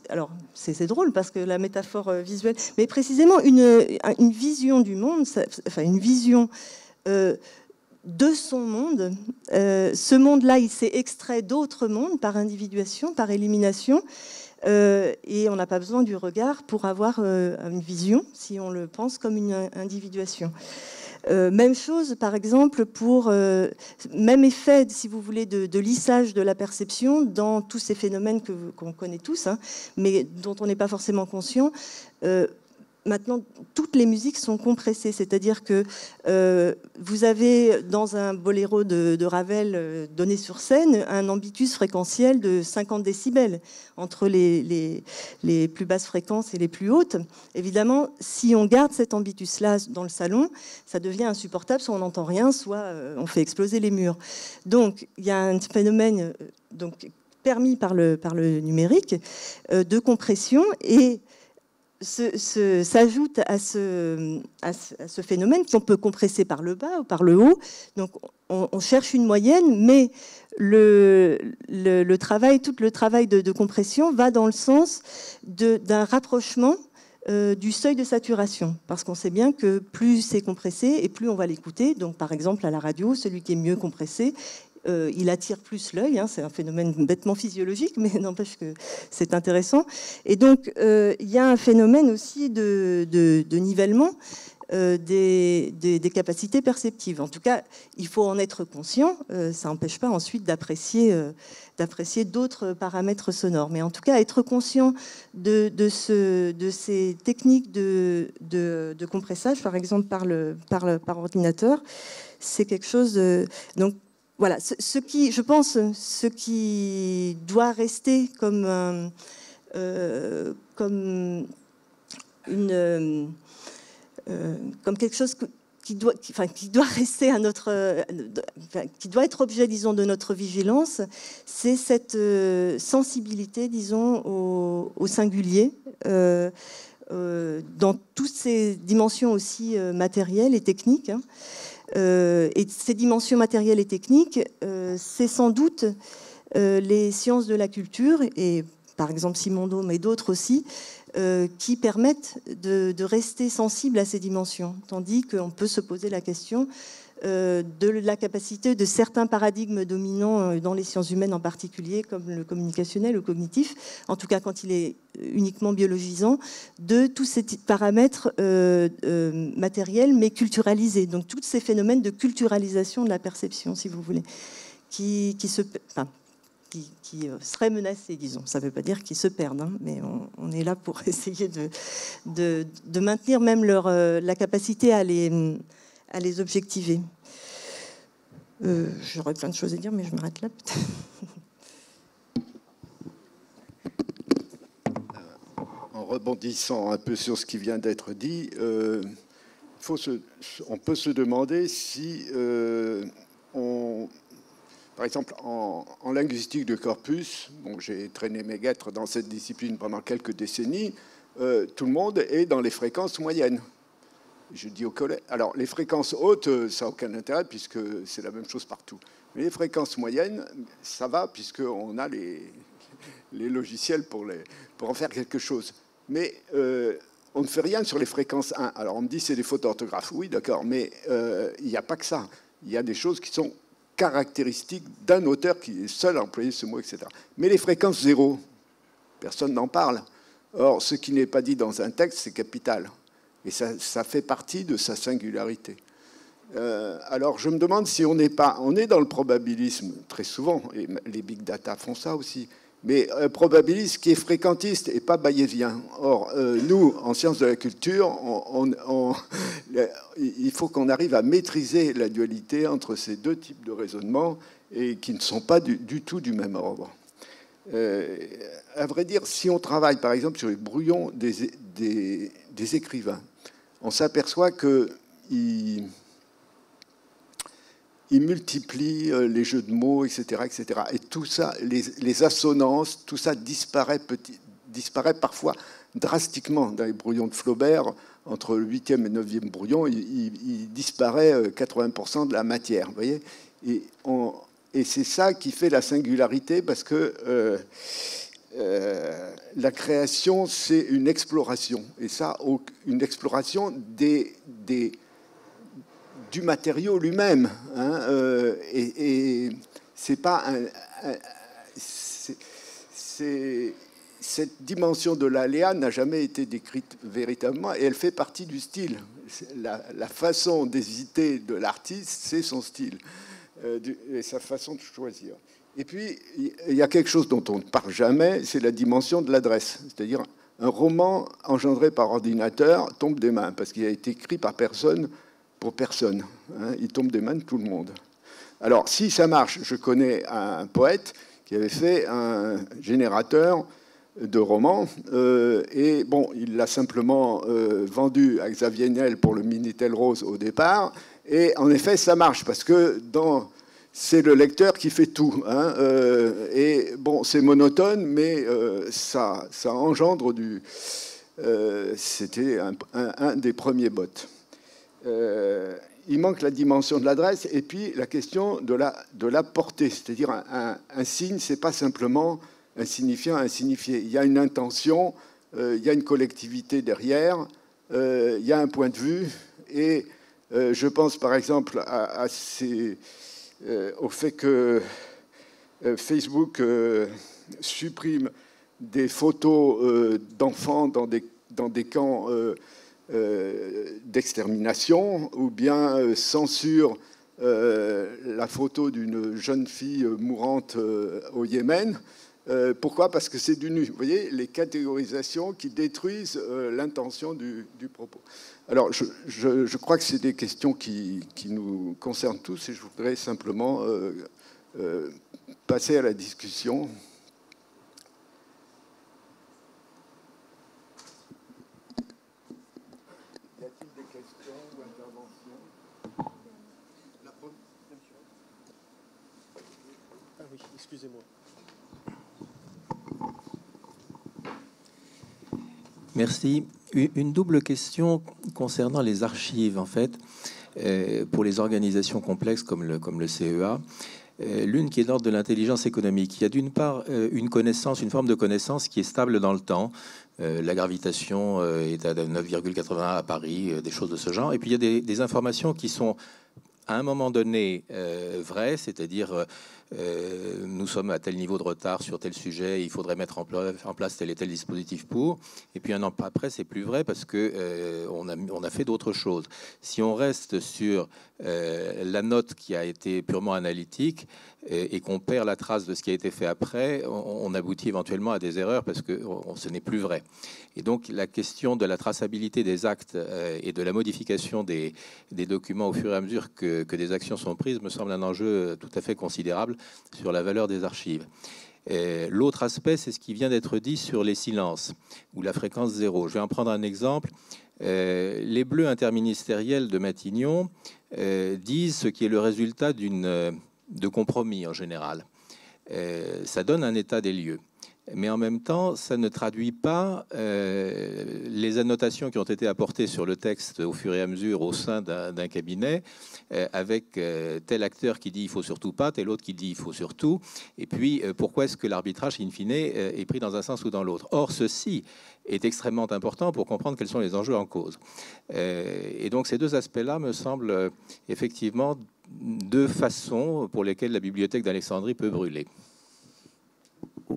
Alors c'est drôle parce que la métaphore visuelle, mais précisément une vision du monde, enfin une vision de son monde. Ce monde-là, il s'est extrait d'autres mondes par individuation, par élimination, et on n'a pas besoin du regard pour avoir une vision, si on le pense comme une individuation. Même chose, par exemple, pour même effet, si vous voulez, de lissage de la perception dans tous ces phénomènes qu'on connaît tous, hein, mais dont on n'est pas forcément conscient. Maintenant, toutes les musiques sont compressées, c'est-à-dire que vous avez dans un boléro de Ravel donné sur scène un ambitus fréquentiel de 50 décibels entre les plus basses fréquences et les plus hautes. Évidemment, si on garde cet ambitus-là dans le salon, ça devient insupportable, soit on n'entend rien, soit on fait exploser les murs. Donc, il y a un phénomène permis par le numérique de compression, et s'ajoute à ce phénomène qu'on peut compresser par le bas ou par le haut. Donc on cherche une moyenne, mais tout le travail de compression va dans le sens d'un rapprochement du seuil de saturation, parce qu'on sait bien que plus c'est compressé et plus on va l'écouter. Donc par exemple à la radio, celui qui est mieux compressé, il attire plus l'œil, hein, c'est un phénomène bêtement physiologique, mais n'empêche que c'est intéressant. Et donc, il y a un phénomène aussi de nivellement des capacités perceptives. En tout cas, il faut en être conscient, ça n'empêche pas ensuite d'apprécier d'autres paramètres sonores. Mais en tout cas, être conscient de ces techniques de compressage, par exemple par ordinateur, c'est quelque chose de... Donc, voilà, ce qui doit rester comme quelque chose qui doit rester à qui doit être objet, disons, de notre vigilance, c'est cette sensibilité, disons, au singulier, dans toutes ces dimensions aussi matérielles et techniques. Hein. Et ces dimensions matérielles et techniques, c'est sans doute les sciences de la culture, et par exemple Simondon, mais d'autres aussi, qui permettent de rester sensible à ces dimensions, tandis qu'on peut se poser la question de la capacité de certains paradigmes dominants dans les sciences humaines en particulier, comme le communicationnel ou cognitif, en tout cas quand il est uniquement biologisant, de tous ces paramètres matériels mais culturalisés. Donc tous ces phénomènes de culturalisation de la perception, si vous voulez, qui seraient menacés, disons. Ça ne veut pas dire qu'ils se perdent, hein, mais on est là pour essayer de maintenir même la capacité à les objectiver. J'aurais plein de choses à dire, mais je m'arrête là, peut-être. En rebondissant un peu sur ce qui vient d'être dit, on peut se demander si, par exemple, en linguistique de corpus, bon, j'ai traîné mes guêtres dans cette discipline pendant quelques décennies, tout le monde est dans les fréquences moyennes. Je dis au collège. Alors, les fréquences hautes, ça n'a aucun intérêt puisque c'est la même chose partout. Mais les fréquences moyennes, ça va puisqu'on a les logiciels pour en faire quelque chose. Mais on ne fait rien sur les fréquences 1. Alors on me dit c'est des fautes d'orthographe. Oui, d'accord, mais il n'y a pas que ça. Il y a des choses qui sont caractéristiques d'un auteur qui est seul à employer ce mot, etc. Mais les fréquences 0, personne n'en parle. Or, ce qui n'est pas dit dans un texte, c'est capital. Et ça fait partie de sa singularité. Alors, je me demande si on n'est pas... On est dans le probabilisme, très souvent, et les big data font ça aussi, mais un probabiliste qui est fréquentiste et pas bayésien. Or, nous, en sciences de la culture, il faut qu'on arrive à maîtriser la dualité entre ces deux types de raisonnements et qui ne sont pas du tout du même ordre. À vrai dire, si on travaille, par exemple, sur les brouillons des écrivains, on s'aperçoit qu'ils multiplient les jeux de mots, etc., etc. Et tout ça, les assonances, tout ça disparaît parfois drastiquement dans les brouillons de Flaubert. Entre le 8e et 9e brouillon, il disparaît 80% de la matière. Vous voyez, et c'est ça qui fait la singularité, parce que la création, c'est une exploration. Et ça, une exploration du matériau lui-même. Hein, et c'est pas cette dimension de l'aléa n'a jamais été décrite véritablement, et elle fait partie du style. La façon d'hésiter de l'artiste, c'est son style, et sa façon de choisir. Et puis, il y a quelque chose dont on ne parle jamais, c'est la dimension de l'adresse. C'est-à-dire, un roman engendré par ordinateur tombe des mains, parce qu'il a été écrit par personne pour personne. Hein, il tombe des mains de tout le monde. Alors, si ça marche, je connais un poète qui avait fait un générateur de romans, et bon, il l'a simplement vendu à Xavier Niel pour le Minitel Rose au départ, et en effet, ça marche, parce que c'est le lecteur qui fait tout. Hein, et bon, c'est monotone, mais ça engendre du... C'était un des premiers bots. Il manque la dimension de l'adresse, et puis la question de la portée. C'est-à-dire un signe, c'est pas simplement un signifiant, un signifié. Il y a une intention, il y a une collectivité derrière, il y a un point de vue, et je pense par exemple au fait que Facebook supprime des photos d'enfants dans des camps d'extermination, ou bien censure la photo d'une jeune fille mourante au Yémen. Pourquoi? Parce que c'est du nu. Vous voyez, les catégorisations qui détruisent l'intention du propos. Alors, je crois que c'est des questions qui nous concernent tous, et je voudrais simplement passer à la discussion. Y a-t-il des questions ou interventions? Ah oui, excusez-moi. Merci. Une double question concernant les archives, en fait, pour les organisations complexes comme le CEA. L'une qui est d'ordre de l'intelligence économique. Il y a d'une part une forme de connaissance qui est stable dans le temps. La gravitation est à 9,81 à Paris, des choses de ce genre. Et puis il y a des informations qui sont à un moment donné vraies, c'est-à-dire nous sommes à tel niveau de retard sur tel sujet, il faudrait mettre en place tel et tel dispositif pour. Et puis un an après, c'est plus vrai parce que on a fait d'autres choses. Si on reste sur la note qui a été purement analytique et qu'on perd la trace de ce qui a été fait après, on aboutit éventuellement à des erreurs parce que ce n'est plus vrai. Et donc la question de la traçabilité des actes et de la modification des documents au fur et à mesure que des actions sont prises me semble un enjeu tout à fait considérable sur la valeur des archives. L'autre aspect, c'est ce qui vient d'être dit sur les silences ou la fréquence zéro. Je vais en prendre un exemple. Les bleus interministériels de Matignon disent ce qui est le résultat de compromis en général. Ça donne un état des lieux. mais en même temps, ça ne traduit pas les annotations qui ont été apportées sur le texte au fur et à mesure au sein d'un cabinet, avec tel acteur qui dit il faut surtout pas, tel autre qui dit il faut surtout, et puis pourquoi est-ce que l'arbitrage, in fine, est pris dans un sens ou dans l'autre. Or, ceci est extrêmement important pour comprendre quels sont les enjeux en cause. Et donc ces deux aspects-là me semblent effectivement deux façons pour lesquelles la bibliothèque d'Alexandrie peut brûler.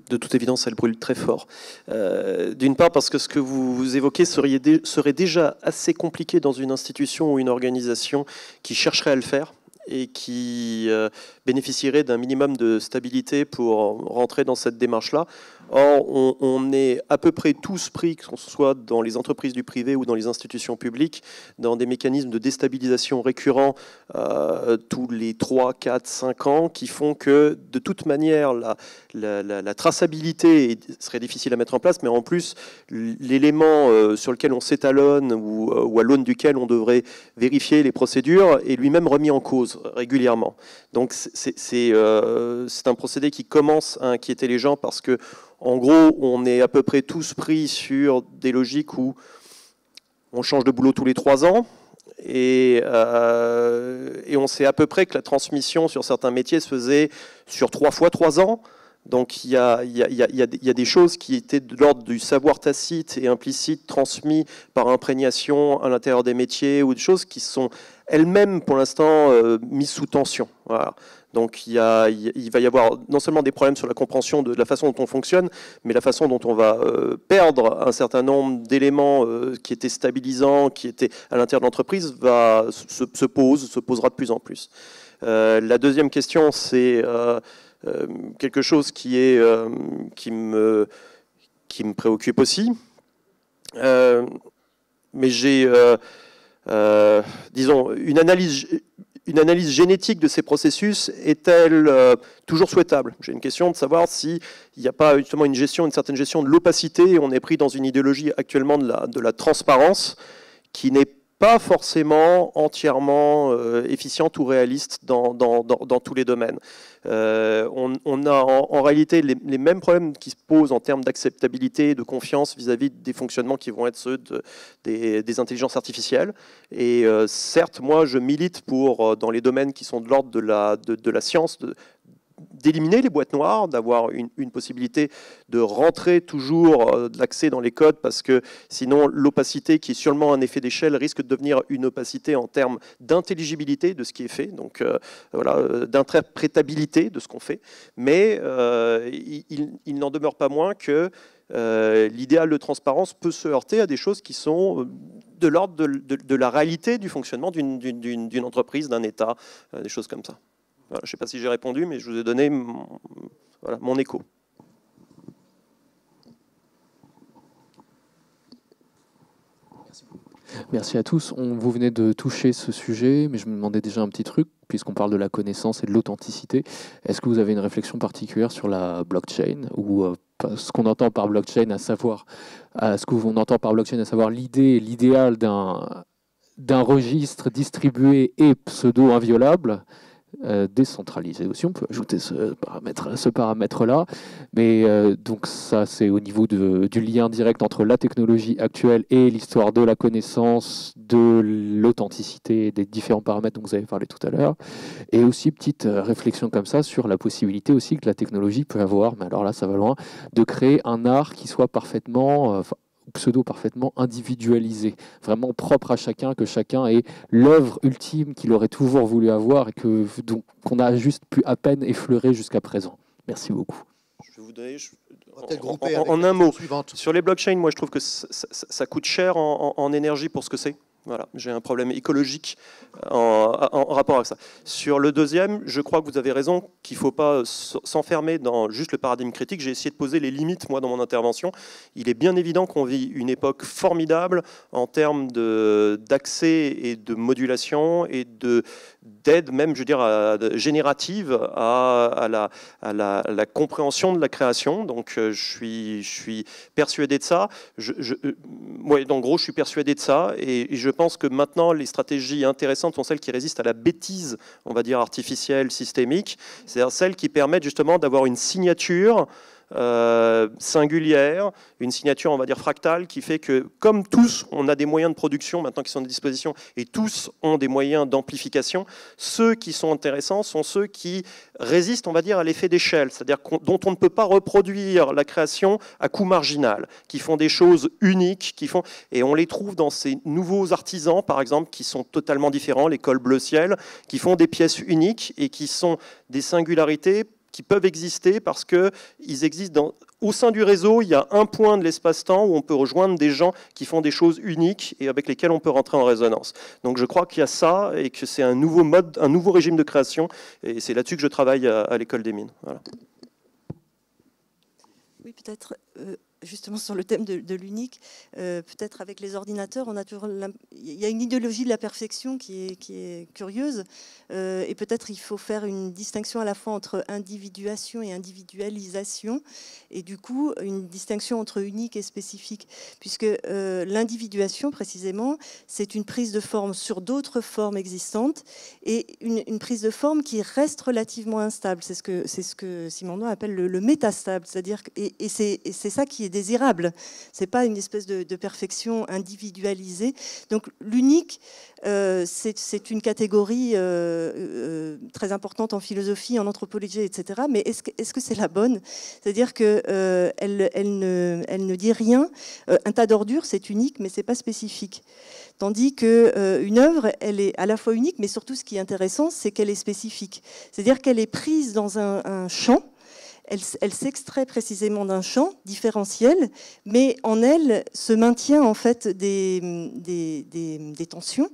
De toute évidence, elle brûle très fort. D'une part, parce que ce que vous évoquez serait déjà assez compliqué dans une institution ou une organisation qui chercherait à le faire et qui bénéficierait d'un minimum de stabilité pour rentrer dans cette démarche-là. Or, on est à peu près tous pris, que ce soit dans les entreprises du privé ou dans les institutions publiques, dans des mécanismes de déstabilisation récurrents tous les 3, 4, 5 ans, qui font que, de toute manière, la traçabilité serait difficile à mettre en place, mais en plus, l'élément sur lequel on s'étalonne ou à l'aune duquel on devrait vérifier les procédures est lui-même remis en cause régulièrement. Donc, c'est un procédé qui commence à inquiéter les gens parce que, en gros, on est à peu près tous pris sur des logiques où on change de boulot tous les 3 ans et on sait à peu près que la transmission sur certains métiers se faisait sur 3 fois 3 ans. Donc il y a des choses qui étaient de l'ordre du savoir tacite et implicite transmis par imprégnation à l'intérieur des métiers ou des choses qui sont elles-mêmes pour l'instant mises sous tension. Voilà. Donc il va y avoir non seulement des problèmes sur la compréhension de la façon dont on fonctionne, mais la façon dont on va perdre un certain nombre d'éléments qui étaient stabilisants, qui étaient à l'intérieur de l'entreprise, se posera de plus en plus. La deuxième question, c'est quelque chose qui me préoccupe aussi. Mais j'ai, disons, une analyse génétique de ces processus est-elle toujours souhaitable? J'ai une question de savoir s'il n'y a pas justement une certaine gestion de l'opacité. On est pris dans une idéologie actuellement de la transparence qui n'est pas forcément entièrement efficiente ou réaliste dans tous les domaines. On a en réalité les mêmes problèmes qui se posent en termes d'acceptabilité et de confiance vis-à-vis des fonctionnements qui vont être ceux des intelligences artificielles. Et certes, moi, je milite pour, dans les domaines qui sont de l'ordre de la science, d'éliminer les boîtes noires, d'avoir une possibilité de rentrer toujours de l'accès dans les codes, parce que sinon l'opacité, qui est seulement un effet d'échelle, risque de devenir une opacité en termes d'intelligibilité de ce qui est fait, donc voilà, d'interprétabilité de ce qu'on fait. Mais il n'en demeure pas moins que l'idéal de transparence peut se heurter à des choses qui sont de l'ordre de la réalité du fonctionnement d'une entreprise, d'un État, des choses comme ça. Voilà, je ne sais pas si j'ai répondu, mais je vous ai donné mon écho. Merci à tous. Vous venez de toucher ce sujet, mais je me demandais déjà un petit truc, puisqu'on parle de la connaissance et de l'authenticité. Est-ce que vous avez une réflexion particulière sur la blockchain, ou ce qu'on entend par blockchain, à savoir l'idée, l'idéal d'un registre distribué et pseudo-inviolable, décentralisé aussi, on peut ajouter ce paramètre-là, mais donc ça c'est au niveau du lien direct entre la technologie actuelle et l'histoire de la connaissance, de l'authenticité, des différents paramètres dont vous avez parlé tout à l'heure, et aussi petite réflexion comme ça sur la possibilité aussi que la technologie peut avoir, mais alors là ça va loin, de créer un art qui soit parfaitement pseudo-parfaitement individualisé, vraiment propre à chacun, que chacun ait l'œuvre ultime qu'il aurait toujours voulu avoir et qu'on a juste pu à peine effleurer jusqu'à présent. Merci beaucoup. Je vais vous donner en un mot. Sur les blockchains, moi je trouve que ça coûte cher en énergie pour ce que c'est. Voilà, j'ai un problème écologique en rapport avec ça. Sur le deuxième, je crois que vous avez raison qu'il ne faut pas s'enfermer dans juste le paradigme critique. J'ai essayé de poser les limites, moi, dans mon intervention. Il est bien évident qu'on vit une époque formidable en termes d'accès et de modulation et d'aide, même, je veux dire, générative à la compréhension de la création. Donc, je suis persuadé de ça. En gros, je suis persuadé de ça et je pense que maintenant, les stratégies intéressantes sont celles qui résistent à la bêtise, on va dire, artificielle, systémique, c'est-à-dire celles qui permettent justement d'avoir une signature singulière, une signature, on va dire, fractale, qui fait que, comme tous, on a des moyens de production maintenant qui sont à disposition, et tous ont des moyens d'amplification, ceux qui sont intéressants sont ceux qui résistent, on va dire, à l'effet d'échelle, c'est-à-dire dont on ne peut pas reproduire la création à coût marginal, qui font des choses uniques, et on les trouve dans ces nouveaux artisans, par exemple, qui sont totalement différents, l'école Bleu Ciel, qui font des pièces uniques et qui sont des singularités qui peuvent exister parce qu'ils existent au sein du réseau, il y a un point de l'espace-temps où on peut rejoindre des gens qui font des choses uniques et avec lesquels on peut rentrer en résonance. Donc je crois qu'il y a ça et que c'est un nouveau mode, un nouveau régime de création, et c'est là-dessus que je travaille à l'école des mines. Voilà. Oui, peut-être justement sur le thème de l'unique, peut-être avec les ordinateurs, on a toujours il y a une idéologie de la perfection qui est curieuse, et peut-être il faut faire une distinction à la fois entre individuation et individualisation, et du coup une distinction entre unique et spécifique, puisque l'individuation précisément, c'est une prise de forme sur d'autres formes existantes, et une prise de forme qui reste relativement instable. C'est ce que Simondon appelle le métastable, c'est-à-dire et c'est ça qui est désirable. C'est pas une espèce de perfection individualisée. Donc l'unique, c'est une catégorie très importante en philosophie, en anthropologie, etc. Mais est-ce que c'est la bonne? C'est-à-dire que elle ne dit rien. Un tas d'ordures, c'est unique, mais c'est pas spécifique. Tandis qu'une œuvre, elle est à la fois unique, mais surtout ce qui est intéressant, c'est qu'elle est spécifique. C'est-à-dire qu'elle est prise dans un champ. Elle s'extrait précisément d'un champ différentiel, mais en elle se maintient en fait des tensions,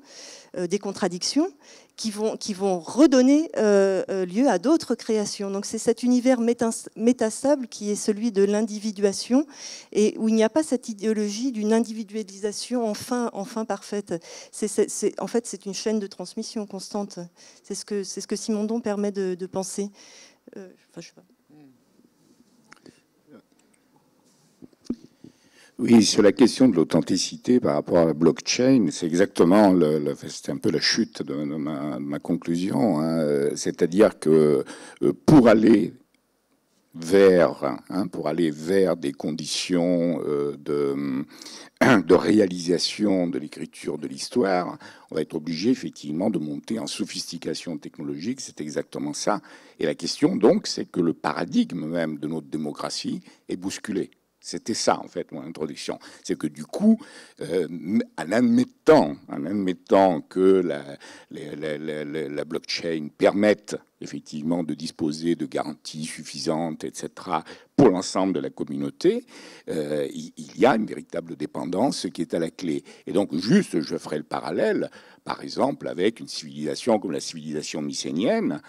des contradictions qui vont redonner lieu à d'autres créations. Donc c'est cet univers métastable qui est celui de l'individuation, et où il n'y a pas cette idéologie d'une individualisation enfin parfaite. En fait, c'est une chaîne de transmission constante. C'est ce que Simondon permet de penser. Enfin, je sais pas. Oui, sur la question de l'authenticité par rapport à la blockchain, c'est exactement, c'est un peu la chute de ma conclusion. Hein. C'est-à-dire que pour aller vers des conditions de réalisation de l'écriture de l'histoire, on va être obligé effectivement de monter en sophistication technologique. C'est exactement ça. Et la question donc, c'est que le paradigme même de notre démocratie est bousculé. C'était ça, en fait, mon introduction. C'est que du coup, en admettant que la blockchain permette effectivement de disposer de garanties suffisantes, etc., pour l'ensemble de la communauté, il y a une véritable dépendance qui est à la clé. Et donc, juste, je ferai le parallèle, par exemple, avec une civilisation comme la civilisation mycénienne,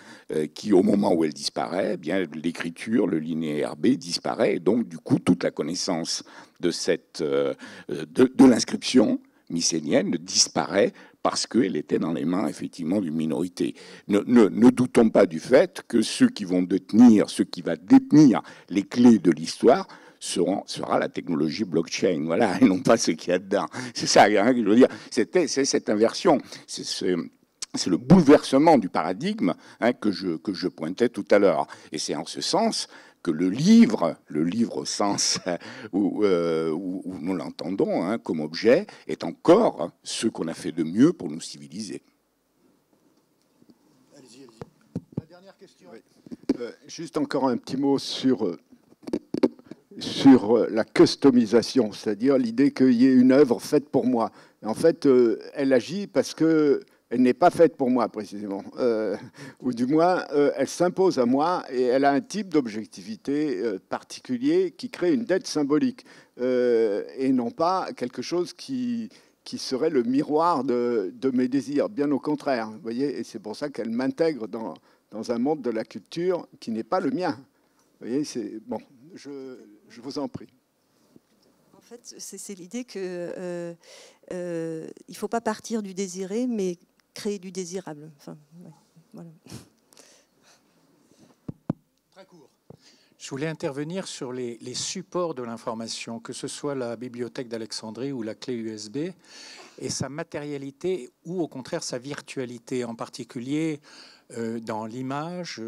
qui, au moment où elle disparaît, eh bien, l'écriture, le linéaire B disparaît, et donc, du coup, toute la connaissance de l'inscription mycénienne disparaît parce qu'elle était dans les mains, effectivement, d'une minorité. Ne doutons pas du fait que ce qui va détenir les clés de l'histoire sera la technologie blockchain, voilà, et non pas ce qu'il y a dedans. C'est ça, hein, que je veux dire. C'est cette inversion. C'est le bouleversement du paradigme, hein, que je pointais tout à l'heure. Et c'est en ce sens que le livre au sens où nous l'entendons, hein, comme objet, est encore ce qu'on a fait de mieux pour nous civiliser. Allez-y. La dernière question. Oui. Juste encore un petit mot sur la customisation, c'est-à-dire l'idée qu'il y ait une œuvre faite pour moi. En fait, elle agit parce que elle n'est pas faite pour moi, précisément. Ou du moins, elle s'impose à moi et elle a un type d'objectivité particulier qui crée une dette symbolique et non pas quelque chose qui serait le miroir de mes désirs. Bien au contraire, vous voyez, et c'est pour ça qu'elle m'intègre dans un monde de la culture qui n'est pas le mien. Vous voyez, c'est bon. Je vous en prie. En fait, c'est l'idée que il faut pas partir du désiré, mais créer du désirable. Enfin, ouais, voilà. Très court. Je voulais intervenir sur les supports de l'information, que ce soit la bibliothèque d'Alexandrie ou la clé USB, et sa matérialité ou au contraire sa virtualité, en particulier dans l'image,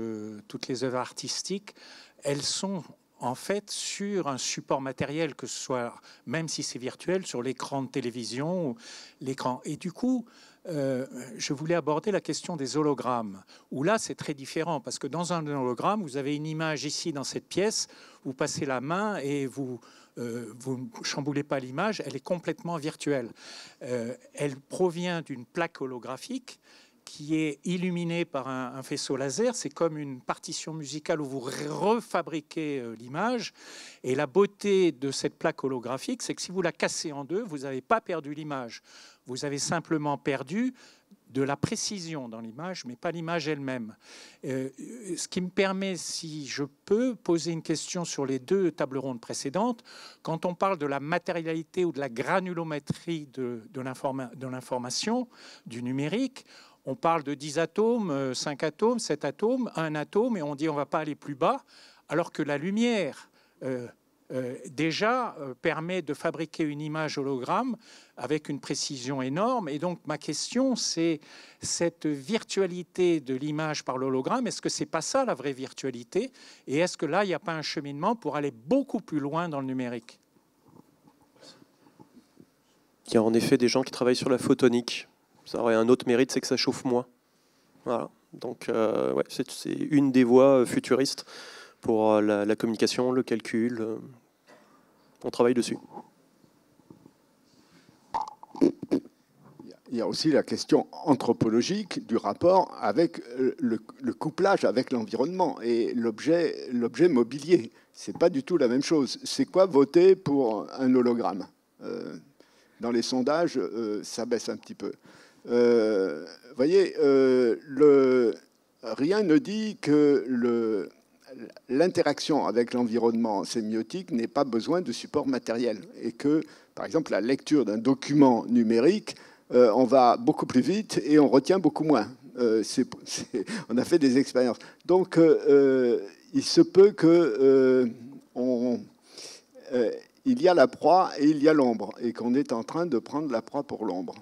toutes les œuvres artistiques, elles sont en fait sur un support matériel, que ce soit, même si c'est virtuel, sur l'écran de télévision, l'écran. Et du coup, je voulais aborder la question des hologrammes, où là c'est très différent, parce que dans un hologramme, vous avez une image ici dans cette pièce, vous passez la main et vous ne chamboulez pas l'image, elle est complètement virtuelle. Elle provient d'une plaque holographique qui est illuminée par un faisceau laser. C'est comme une partition musicale où vous refabriquez l'image. Et la beauté de cette plaque holographique, c'est que si vous la cassez en deux, vous n'avez pas perdu l'image. Vous avez simplement perdu de la précision dans l'image, mais pas l'image elle-même. Ce qui me permet, si je peux, poser une question sur les deux tables rondes précédentes. Quand on parle de la matérialité ou de la granulométrie de l'information, du numérique, on parle de 10 atomes, 5 atomes, 7 atomes, 1 atome, et on dit on ne va pas aller plus bas, alors que la lumière déjà permet de fabriquer une image hologramme avec une précision énorme. Et donc ma question, c'est cette virtualité de l'image par l'hologramme, est-ce que c'est pas ça la vraie virtualité? Et est-ce que là, il n'y a pas un cheminement pour aller beaucoup plus loin dans le numérique? Il y a en effet des gens qui travaillent sur la photonique. Ça aurait un autre mérite, c'est que ça chauffe moins. Voilà. Donc ouais, c'est une des voies futuristes pour la communication, le calcul. On travaille dessus. Il y a aussi la question anthropologique du rapport avec le couplage avec l'environnement et l'objet mobilier. C'est pas du tout la même chose. C'est quoi voter pour un hologramme? Dans les sondages, ça baisse un petit peu. Vous voyez, rien ne dit que l'interaction avec l'environnement sémiotique n'ait pas besoin de support matériel et que, par exemple, la lecture d'un document numérique, on va beaucoup plus vite et on retient beaucoup moins. On a fait des expériences. Donc, il se peut que il y a la proie et il y a l'ombre et qu'on est en train de prendre la proie pour l'ombre.